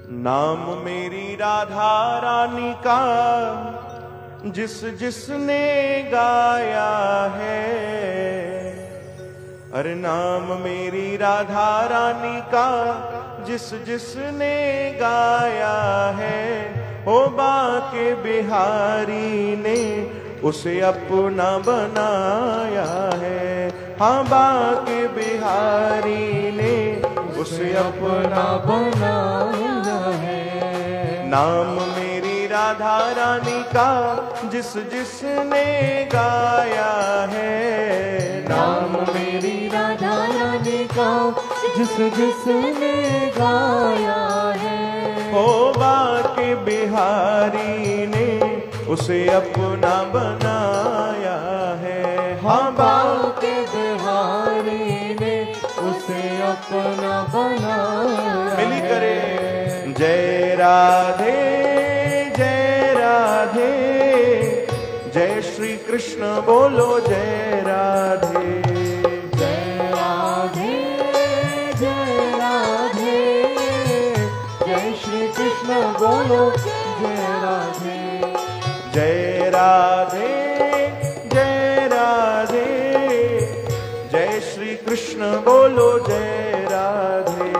नाम मेरी राधा रानी का जिस जिसने गाया है, अरे नाम मेरी राधा रानी का जिस जिसने गाया है, ओ बाके बिहारी ने उसे अपना बनाया है। हाँ, बाके बिहारी ने उसे अपना बनाया है। नाम मेरी राधा रानी का जिस जिसने गाया है, नाम मेरी राधा रानी का जिस जिसने गाया है, ओ बाके बिहारी ने उसे अपना बनाया है। हाँ, बाके बिहारी ने उसे अपना बनाया। मिली करे जय राधे जय राधे, जय श्री कृष्ण बोलो जय राधे। जय राधे जय राधे, जय श्री कृष्ण बोलो जय राधे। जय राधे जय राधे, जय श्री कृष्ण बोलो जय राधे।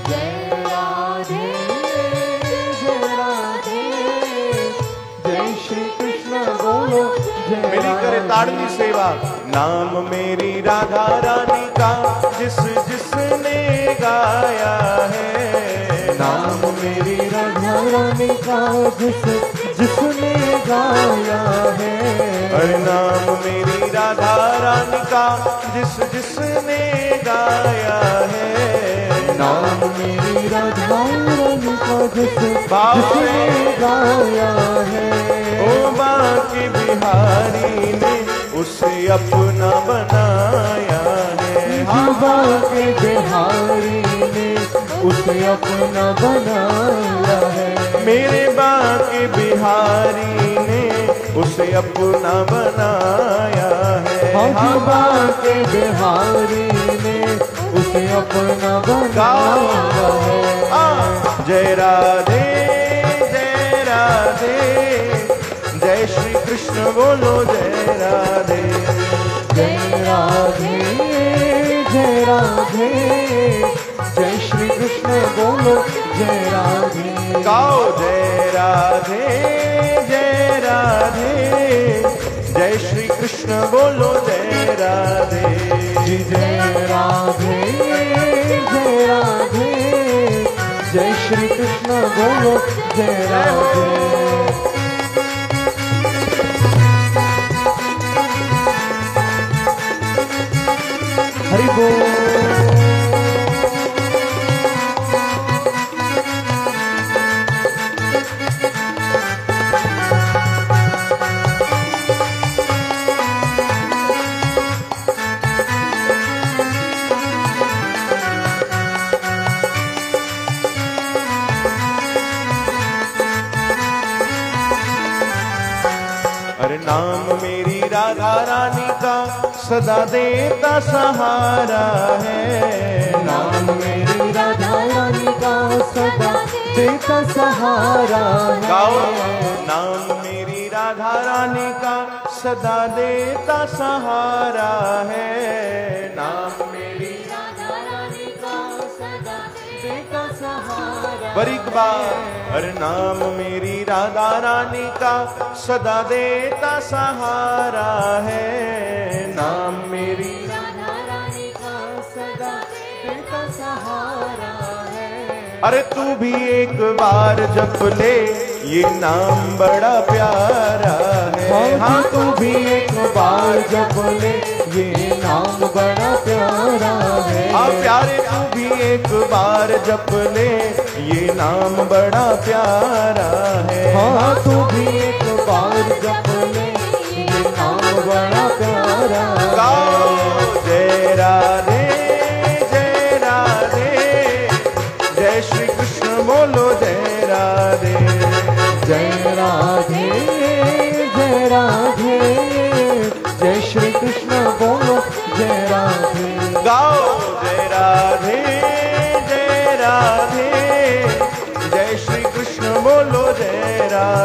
जय राधे जय राधे, जय श्री कृष्ण बोलो जय। मेरी करे ताड़नी सेवा। नाम मेरी राधा रानी का जिस जिसने गाया है, नाम मेरी राधा रानी का जिस जिसने गाया है, अरे नाम मेरी राधा रानी का जिस जिसने गाया है, नाम मेरी राधा रानी का जिस जिसने गाया है, ओ बाके बिहारी ने उसे अपना बनाया है। हाँ, बाके बिहारी ने उसे अपना बनाया है। मेरे बाके बिहारी ने उसे अपना बनाया है। हाँ, बाके बिहारी ने उसे अपना बनाया है। जय राधे जय राधे, जय श्री कृष्ण बोलो जय राधे। जय राधे जय राधे, जय श्री कृष्ण बोलो जय राधे। गाओ जय राधे जय राधे, जय श्री कृष्ण बोलो जय राधे। जय राधे जय राधे, जय श्री कृष्ण बोलो जय राधे। हरि बोल। अरे नाम मेरी राधा रानी का सदा देता सहारा है। नाम मेरी राधा रानी का सदा देता सहारा है। गाओ नाम मेरी राधा रानी का सदा देता सहारा है। नाम मेरी राधा रानी का सदा देता सहारा। बरीक बार। अरे नाम मेरी राधा रानी का सदा देता सहारा है। नाम मेरी राधा रानी का सदा देता सहारा है। अरे तू भी एक बार जप ले, ये नाम बड़ा प्यारा है। हाँ, तू भी एक बार जप ले, ये नाम बड़ा प्यारा है। हाँ प्यारे, तू भी एक बार जप ले, ये नाम बड़ा प्यारा है। हाँ, तू भी एक बार जप ले, ये नाम बड़ा प्यारा है। गाओ जय राधे जय राधे, जय श्री कृष्ण बोलो जय राधे। जय राधे जय राधे, जय श्री कृष्ण बोलो जय राधे। गाओ जय राधे जय राधे,